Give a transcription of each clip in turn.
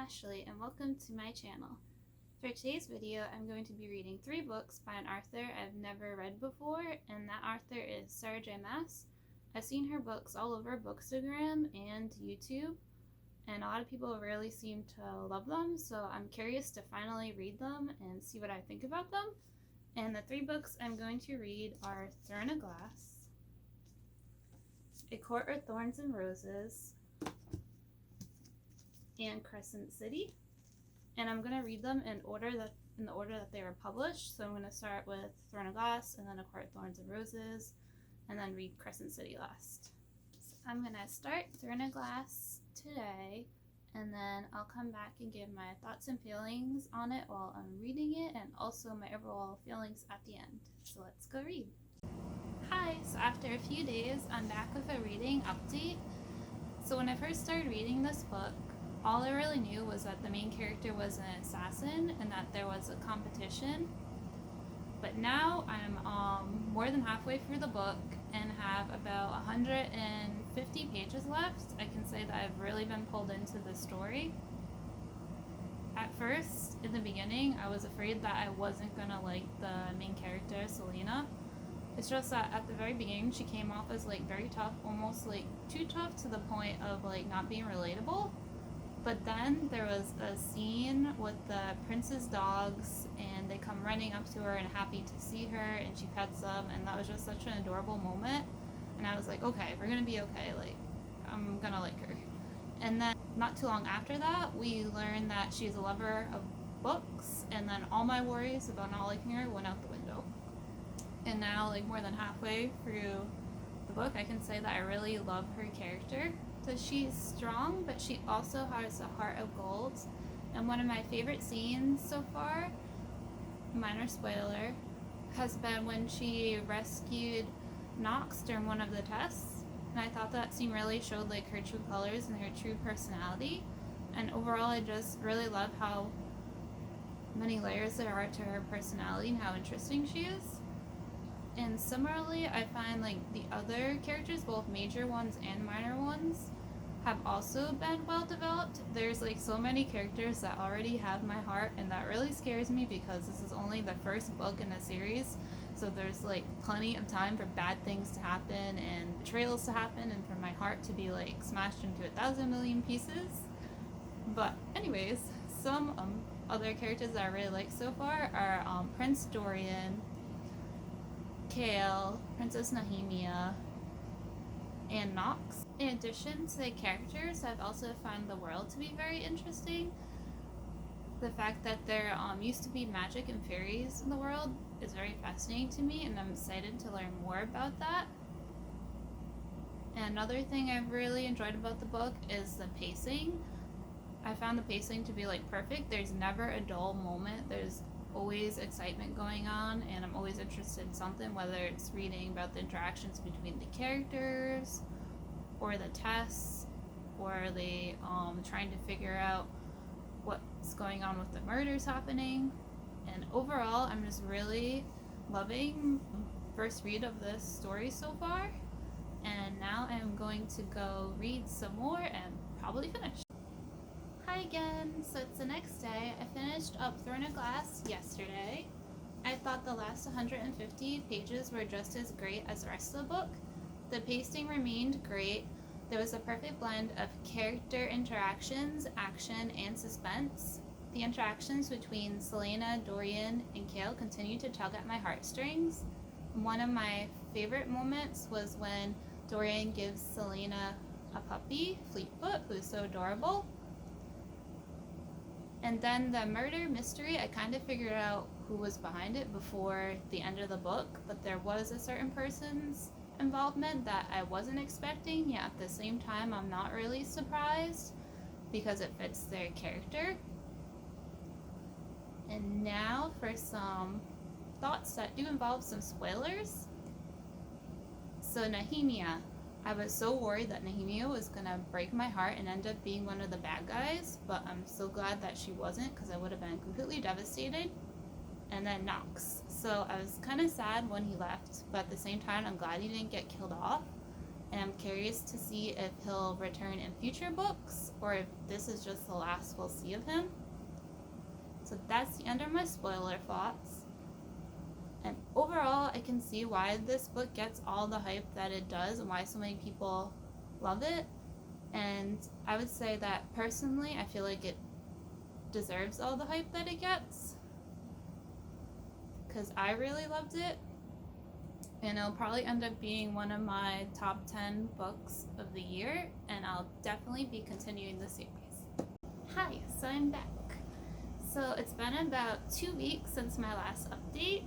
Ashley and welcome to my channel. For today's video, I'm going to be reading 3 books by an author I've never read before, and that author is Sarah J. Maas. I've seen her books all over Bookstagram and YouTube, and a lot of people really seem to love them, so I'm curious to finally read them and see what I think about them. And the 3 books I'm going to read are Throne of Glass, A Court of Thorns and Roses, and Crescent City. And I'm going to read them in the order that they were published. So I'm going to start with Throne of Glass, and then A Court of Thorns and Roses, and then read Crescent City last. So I'm going to start Throne of Glass today, and then I'll come back and give my thoughts and feelings on it while I'm reading it, and also my overall feelings at the end. So let's go read. Hi, so after a few days, I'm back with a reading update. So when I first started reading this book, all I really knew was that the main character was an assassin and that there was a competition. But now I'm more than halfway through the book and have about 150 pages left. I can say that I've really been pulled into the story. At first, in the beginning, I was afraid that I wasn't gonna like the main character, Selena. It's just that at the very beginning, she came off as like very tough, almost like too tough to the point of like not being relatable. But then there was a scene with the prince's dogs, and they come running up to her and happy to see her, and she pets them, and that was just such an adorable moment. And I was like, okay, we're gonna be okay, like, I'm gonna like her. And then not too long after that, we learned that she's a lover of books, and then all my worries about not liking her went out the window. And now, like, more than halfway through the book, I can say that I really love her character. So she's strong, but she also has a heart of gold. And one of my favorite scenes so far, minor spoiler, has been when she rescued Knox during one of the tests. And I thought that scene really showed like her true colors and her true personality. And overall, I just really love how many layers there are to her personality and how interesting she is. And similarly, I find like the other characters, both major ones and minor ones, have also been well developed. There's like so many characters that already have my heart, and that really scares me because this is only the first book in a series. So there's like plenty of time for bad things to happen and betrayals to happen and for my heart to be like smashed into 1,000 million pieces. But anyways, some other characters that I really like so far are Prince Dorian, Kale, Princess Nehemia, and Knox. In addition to the characters, I've also found the world to be very interesting. The fact that there used to be magic and fairies in the world is very fascinating to me, and I'm excited to learn more about that. And another thing I've really enjoyed about the book is the pacing. I found the pacing to be like perfect. There's never a dull moment. There's always excitement going on, and I'm always interested in something, whether it's reading about the interactions between the characters or the tests or the trying to figure out what's going on with the murders happening. And overall, I'm just really loving first read of this story so far, and now I'm going to go read some more and probably finish. Hi again, so it's the next day. I finished up Throne of Glass yesterday. I thought the last 150 pages were just as great as the rest of the book. The pacing remained great. There was a perfect blend of character interactions, action, and suspense. The interactions between Selena, Dorian, and Kale continued to tug at my heartstrings. One of my favorite moments was when Dorian gives Selena a puppy, Fleetfoot, who's so adorable. And then the murder mystery, I kind of figured out who was behind it before the end of the book, but there was a certain person's involvement that I wasn't expecting, yet at the same time I'm not really surprised because it fits their character. And now for some thoughts that do involve some spoilers. So Nehemia. I was so worried that Nehemia was going to break my heart and end up being one of the bad guys, but I'm so glad that she wasn't because I would have been completely devastated. And then Knox. So I was kind of sad when he left, but at the same time I'm glad he didn't get killed off. and I'm curious to see if he'll return in future books or if this is just the last we'll see of him. So that's the end of my spoiler thoughts. And overall, I can see why this book gets all the hype that it does and why so many people love it. And I would say that personally, I feel like it deserves all the hype that it gets, because I really loved it. And it'll probably end up being one of my top 10 books of the year, and I'll definitely be continuing the series. Hi, so I'm back. So it's been about 2 weeks since my last update,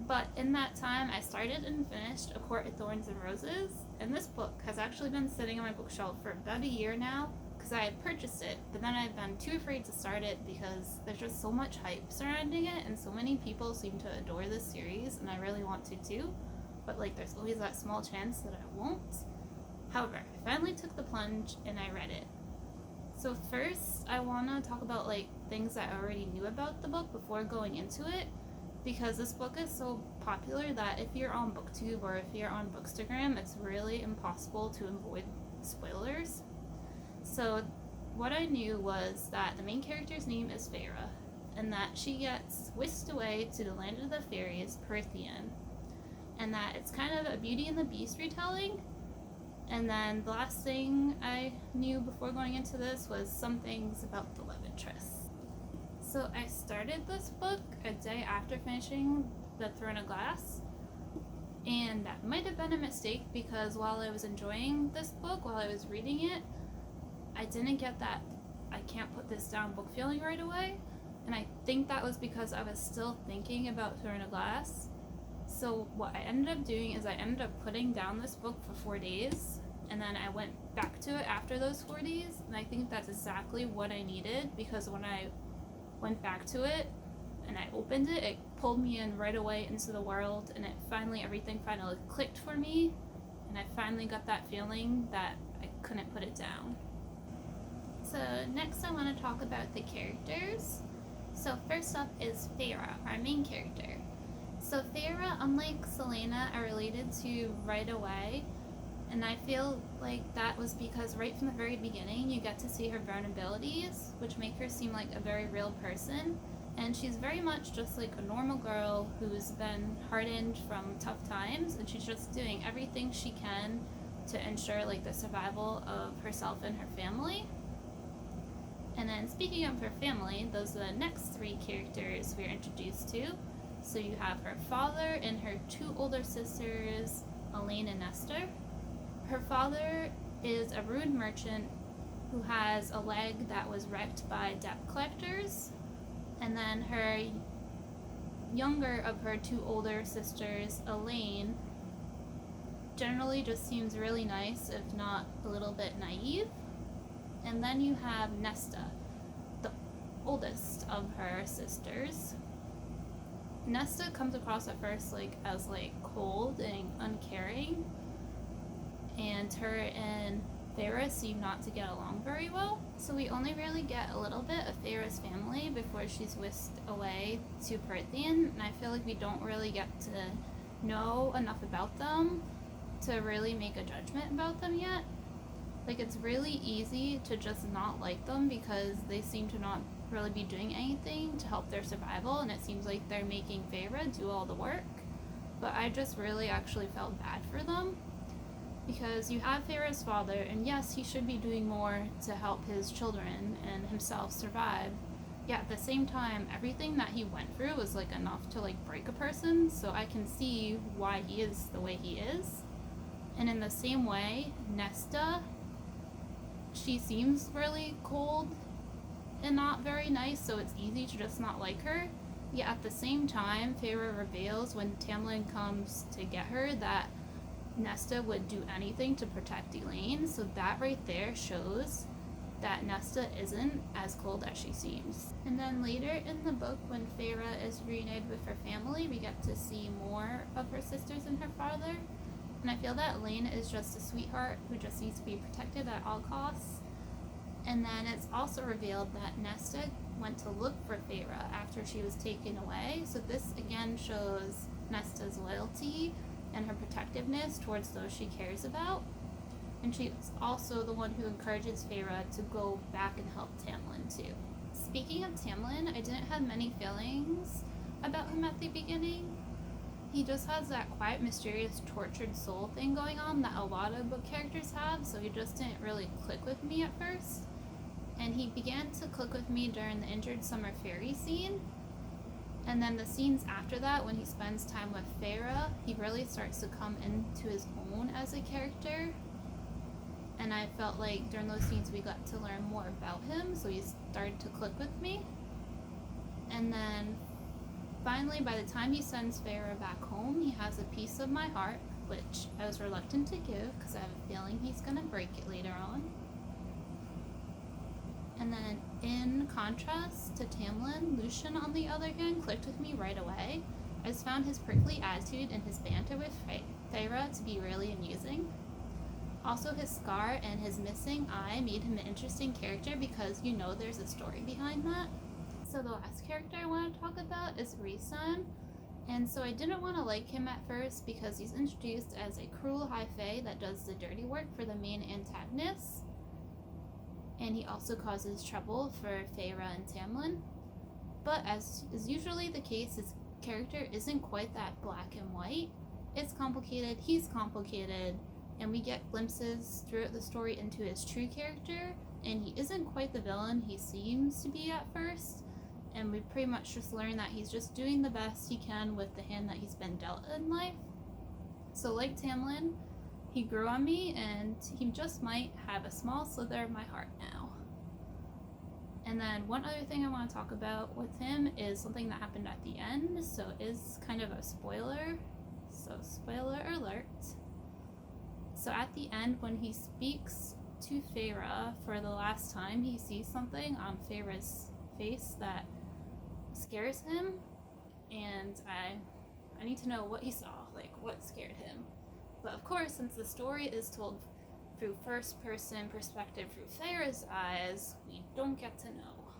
but in that time I started and finished A Court of Thorns and Roses, and this book has actually been sitting on my bookshelf for about a year now, because I had purchased it, but then I've been too afraid to start it because there's just so much hype surrounding it, and so many people seem to adore this series, and I really want to too, but like there's always that small chance that I won't. However, I finally took the plunge and I read it. So first, I want to talk about like things that I already knew about the book before going into it, because this book is so popular that if you're on BookTube or if you're on Bookstagram, it's really impossible to avoid spoilers. So what I knew was that the main character's name is Feyre, and that she gets whisked away to the land of the fairies, Prythian, and that it's kind of a Beauty and the Beast retelling. And then the last thing I knew before going into this was some things about the love interest. So I started this book a day after finishing The Throne of Glass, and that might have been a mistake because while I was enjoying this book, while I was reading it, I didn't get that I can't put this down book feeling right away, and I think that was because I was still thinking about Throne of Glass. So what I ended up doing is I ended up putting down this book for 4 days, and then I went back to it after those 4 days, and I think that's exactly what I needed, because when I went back to it and I opened it, it pulled me in right away into the world, and everything finally clicked for me, and I finally got that feeling that I couldn't put it down. So next I want to talk about the characters. So first up is Feyre, our main character. So Feyre, unlike Selena, are related to right away, and I feel like that was because right from the very beginning you get to see her vulnerabilities, which make her seem like a very real person, and she's very much just like a normal girl who's been hardened from tough times, and she's just doing everything she can to ensure like the survival of herself and her family. And then speaking of her family, those are the next 3 characters we're introduced to. So you have her father and her 2 older sisters, Elaine and Nestor. Her father is a rude merchant who has a leg that was wrecked by debt collectors. And then her younger of her 2 older sisters, Elaine, generally just seems really nice, if not a little bit naive. And then you have Nesta, the oldest of her sisters. Nesta comes across at first like as like cold and uncaring, and her and Feyre seem not to get along very well. So we only really get a little bit of Feyre's family before she's whisked away to Prythian, and I feel like we don't really get to know enough about them to really make a judgment about them yet. Like, it's really easy to just not like them because they seem to not really be doing anything to help their survival, and it seems like they're making Feyre do all the work. But I just really actually felt bad for them, because you have Feyre's father, and yes, he should be doing more to help his children and himself survive. Yet at the same time, everything that he went through was like enough to like break a person, so I can see why he is the way he is. And in the same way, Nesta, she seems really cold and not very nice, so it's easy to just not like her. Yet at the same time, Feyre reveals when Tamlin comes to get her that Nesta would do anything to protect Elaine, so that right there shows that Nesta isn't as cold as she seems. And then later in the book, when Feyre is reunited with her family, we get to see more of her sisters and her father. And I feel that Elaine is just a sweetheart who just needs to be protected at all costs. And then it's also revealed that Nesta went to look for Feyre after she was taken away. So this again shows Nesta's loyalty and her protectiveness towards those she cares about. And she's also the one who encourages Feyre to go back and help Tamlin too. Speaking of Tamlin, I didn't have many feelings about him at the beginning. He just has that quiet, mysterious, tortured soul thing going on that a lot of book characters have, so he just didn't really click with me at first. And he began to click with me during the Injured Summer Fairy scene. And then the scenes after that, when he spends time with Feyre, he really starts to come into his own as a character. And I felt like during those scenes we got to learn more about him, so he started to click with me. And then finally, by the time he sends Feyre back home, he has a piece of my heart, which I was reluctant to give because I have a feeling he's going to break it later on. And then, in contrast to Tamlin, Lucien, on the other hand, clicked with me right away. I just found his prickly attitude and his banter with Feyre to be really amusing. Also, his scar and his missing eye made him an interesting character because you know there's a story behind that. So the last character I want to talk about is Rhysand. And so I didn't want to like him at first because he's introduced as a cruel high fae that does the dirty work for the main antagonists. And he also causes trouble for Feyre and Tamlin. But as is usually the case, his character isn't quite that black and white. It's complicated, he's complicated, and we get glimpses throughout the story into his true character, and he isn't quite the villain he seems to be at first. And we pretty much just learn that he's just doing the best he can with the hand that he's been dealt in life. So like Tamlin, he grew on me, and he just might have a small slither of my heart now. And then one other thing I want to talk about with him is something that happened at the end, so it is kind of a spoiler. So spoiler alert. So at the end, when he speaks to Feyre for the last time, he sees something on Feyre's face that scares him, and I need to know what he saw, like what scared him. But of course, since the story is told through first person perspective through Feyre's eyes, we don't get to know.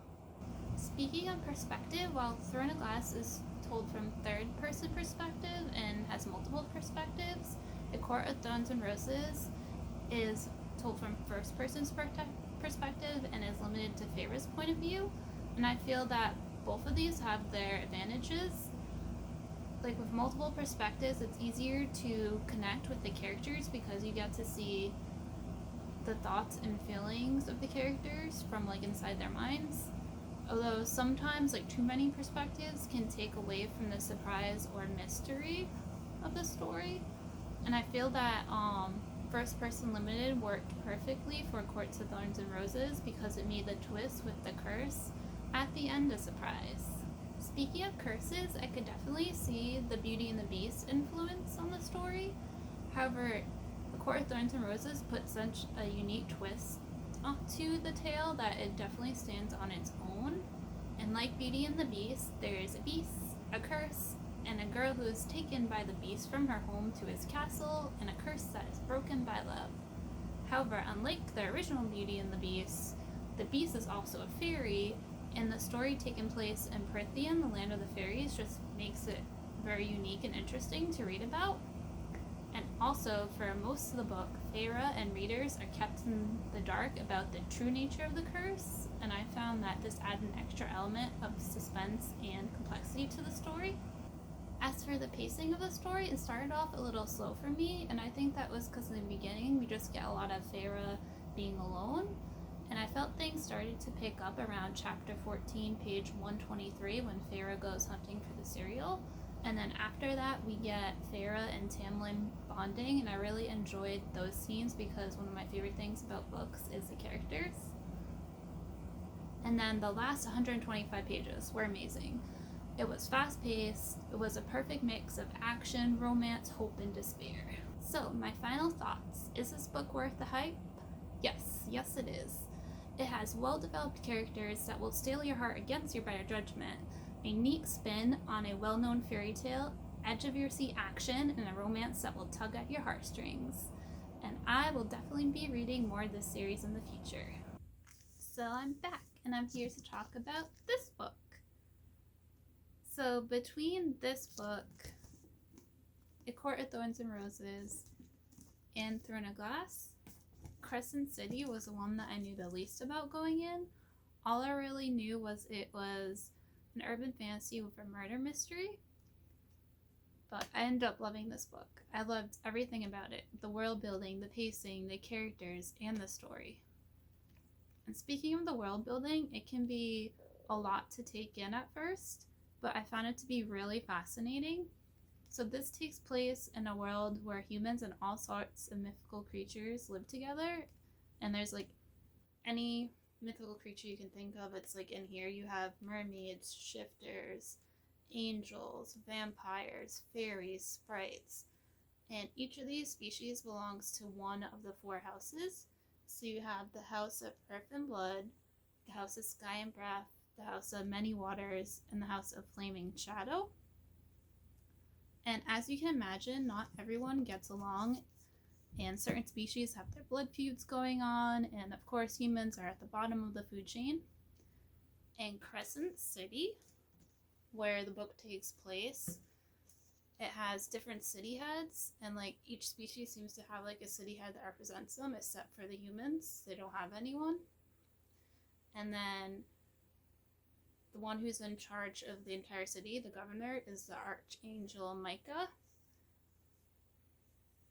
Speaking of perspective, while Throne of Glass is told from third person perspective and has multiple perspectives, A Court of Thorns and Roses is told from first person's perspective and is limited to Feyre's point of view. And I feel that both of these have their advantages. Like with multiple perspectives, it's easier to connect with the characters because you get to see the thoughts and feelings of the characters from like inside their minds. Although sometimes like too many perspectives can take away from the surprise or mystery of the story. And I feel that First Person Limited worked perfectly for Courts of Thorns and Roses because it made the twist with the curse at the end a surprise. Speaking of curses, I could definitely see the Beauty and the Beast influence on the story. However, The Court of Thorns and Roses put such a unique twist to the tale that it definitely stands on its own. And like Beauty and the Beast, there is a beast, a curse, and a girl who is taken by the beast from her home to his castle, and a curse that is broken by love. However, unlike the original Beauty and the Beast is also a fairy, and the story taking place in Prythian, the land of the fairies, just makes it very unique and interesting to read about. And also, for most of the book, Feyre and readers are kept in the dark about the true nature of the curse, and I found that this added an extra element of suspense and complexity to the story. As for the pacing of the story, it started off a little slow for me, and I think that was because in the beginning we just get a lot of Feyre being alone, and I felt things started to pick up around chapter 14, page 123, when Feyre goes hunting for the cereal. And then after that, we get Feyre and Tamlin bonding, and I really enjoyed those scenes because one of my favorite things about books is the characters. And then the last 125 pages were amazing. It was fast-paced, it was a perfect mix of action, romance, hope, and despair. So, my final thoughts. Is this book worth the hype? Yes it is. It has well-developed characters that will steel your heart against your better judgment, a neat spin on a well-known fairy tale, edge-of-your-seat action, and a romance that will tug at your heartstrings. And I will definitely be reading more of this series in the future. So I'm back, and I'm here to talk about this book. So between this book A Court of Thorns and Roses, and Throne of Glass. Crescent City was the one that I knew the least about going in. All I really knew was it was an urban fantasy with a murder mystery. But I ended up loving this book. I loved everything about it. The world building, the pacing, the characters, and the story. And speaking of the world building, it can be a lot to take in at first, but I found it to be really fascinating. So this takes place in a world where humans and all sorts of mythical creatures live together, and there's like any mythical creature you can think of. It's like in here you have mermaids, shifters, angels, vampires, fairies, sprites, and each of these species belongs to one of the four houses. So you have the house of earth and blood, the house of sky and breath, the house of many waters, and the house of flaming shadow. And as you can imagine, not everyone gets along, and certain species have their blood feuds going on, and of course humans are at the bottom of the food chain. And Crescent City, where the book takes place, it has different city heads, and like each species seems to have like a city head that represents them, except for the humans. They don't have anyone. And then the one who's in charge of the entire city, the governor, is the Archangel Micah.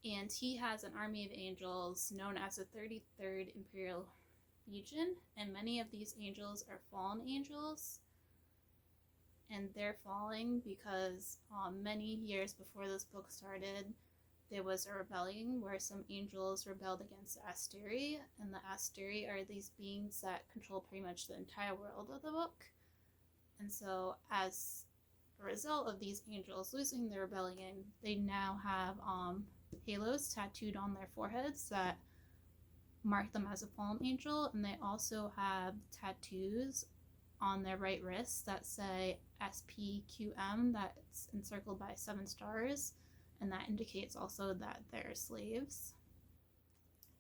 And he has an army of angels known as the 33rd Imperial Legion, and many of these angels are fallen angels. And they're falling because many years before this book started, there was a rebellion where some angels rebelled against the Asteri, and the Asteri are these beings that control pretty much the entire world of the book. And so as a result of these angels losing their rebellion, they now have halos tattooed on their foreheads that mark them as a fallen angel, and they also have tattoos on their right wrists that say SPQM, that's encircled by 7 stars, and that indicates also that they're slaves.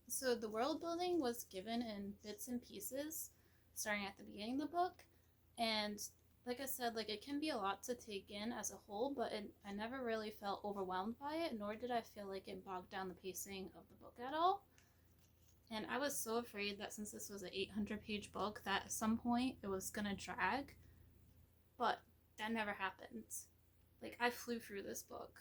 So the world building was given in bits and pieces starting at the beginning of the book, and like I said, like it can be a lot to take in as a whole, but I never really felt overwhelmed by it, nor did I feel like it bogged down the pacing of the book at all. And I was so afraid that since this was an 800-page book, that at some point it was gonna drag, but that never happened. Like I flew through this book.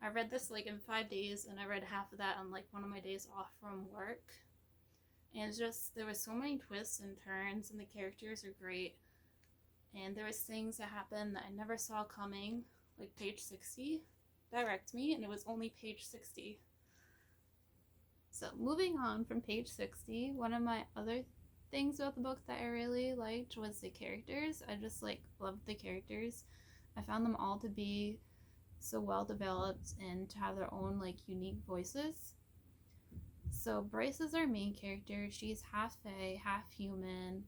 I read this like in 5 days, and I read half of that on like one of my days off from work. And it's just, there were so many twists and turns, and the characters are great. And there was things that happened that I never saw coming, like page 60 that wrecked me, and it was only page 60. So moving on from page 60, one of my other things about the book that I really liked was the characters. I just like loved the characters. I found them all to be so well developed and to have their own like unique voices. So Bryce is our main character. She's half fae, half human,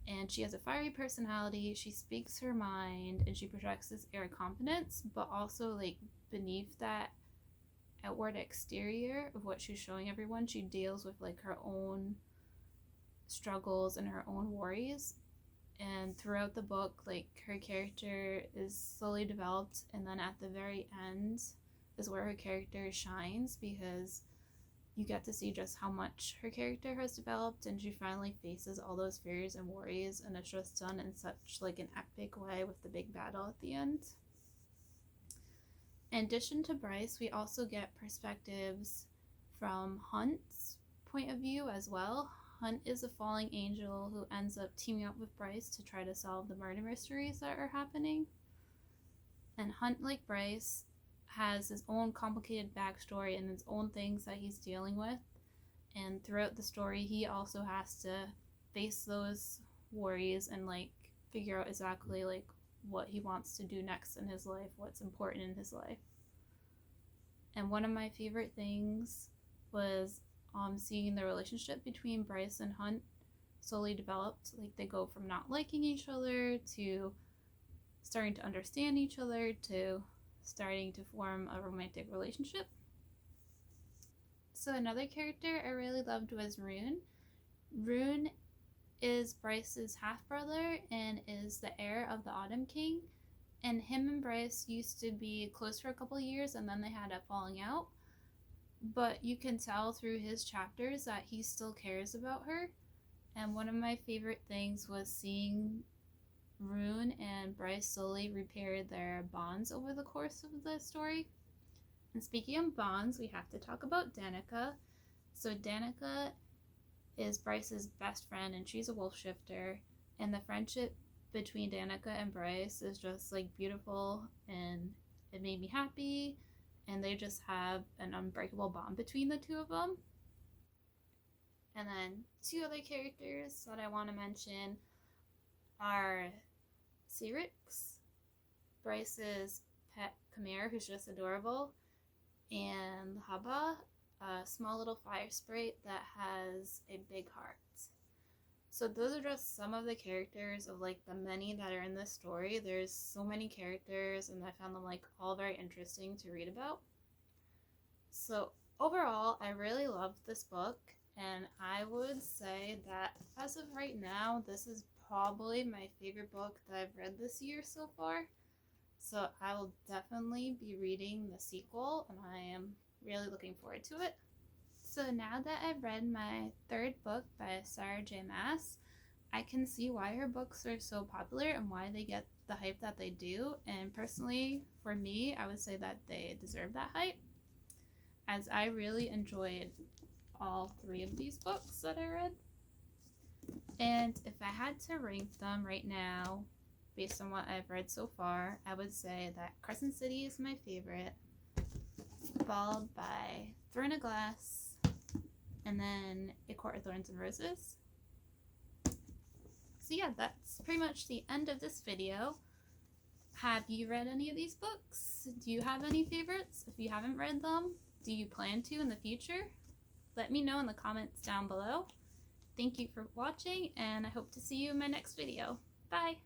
and she has a fiery personality. She speaks her mind, and she projects this air of confidence, but also like beneath that outward exterior of what she's showing everyone, she deals with like her own struggles and her own worries. And throughout the book, like her character is slowly developed, and then at the very end is where her character shines, because you get to see just how much her character has developed, and she finally faces all those fears and worries, and it's just done in such like an epic way with the big battle at the end. In addition to Bryce, we also get perspectives from Hunt's point of view as well. Hunt is a falling angel who ends up teaming up with Bryce to try to solve the murder mysteries that are happening. And Hunt, like Bryce, has his own complicated backstory and his own things that he's dealing with. And throughout the story, he also has to face those worries and like figure out exactly like what he wants to do next in his life, what's important in his life. And one of my favorite things was seeing the relationship between Bryce and Hunt slowly developed. Like they go from not liking each other to starting to understand each other to starting to form a romantic relationship. So another character I really loved was Rune. Rune is Bryce's half-brother and is the heir of the Autumn King. And him and Bryce used to be close for a couple of years, and then they had a falling out. But you can tell through his chapters that he still cares about her. And one of my favorite things was seeing Rune and Bryce slowly repair their bonds over the course of the story. And speaking of bonds, we have to talk about Danica. So Danica is Bryce's best friend, and she's a wolf shifter. And the friendship between Danica and Bryce is just like beautiful, and it made me happy. And they just have an unbreakable bond between the two of them. And then two other characters that I want to mention are Cyrix, Bryce's pet Khmer, who's just adorable, and Haba, a small little fire sprite that has a big heart. So those are just some of the characters of like the many that are in this story. There's so many characters, and I found them like all very interesting to read about. So overall, I really loved this book, and I would say that as of right now, this is probably my favorite book that I've read this year so far. So I will definitely be reading the sequel, and I am really looking forward to it. So now that I've read my third book by Sarah J. Maas, I can see why her books are so popular and why they get the hype that they do. And personally, for me, I would say that they deserve that hype, as I really enjoyed all three of these books that I read. And if I had to rank them right now, based on what I've read so far, I would say that Crescent City is my favorite, followed by Throne of Glass, and then A Court of Thorns and Roses. So yeah, that's pretty much the end of this video. Have you read any of these books? Do you have any favorites? If you haven't read them, do you plan to in the future? Let me know in the comments down below. Thank you for watching, and I hope to see you in my next video. Bye!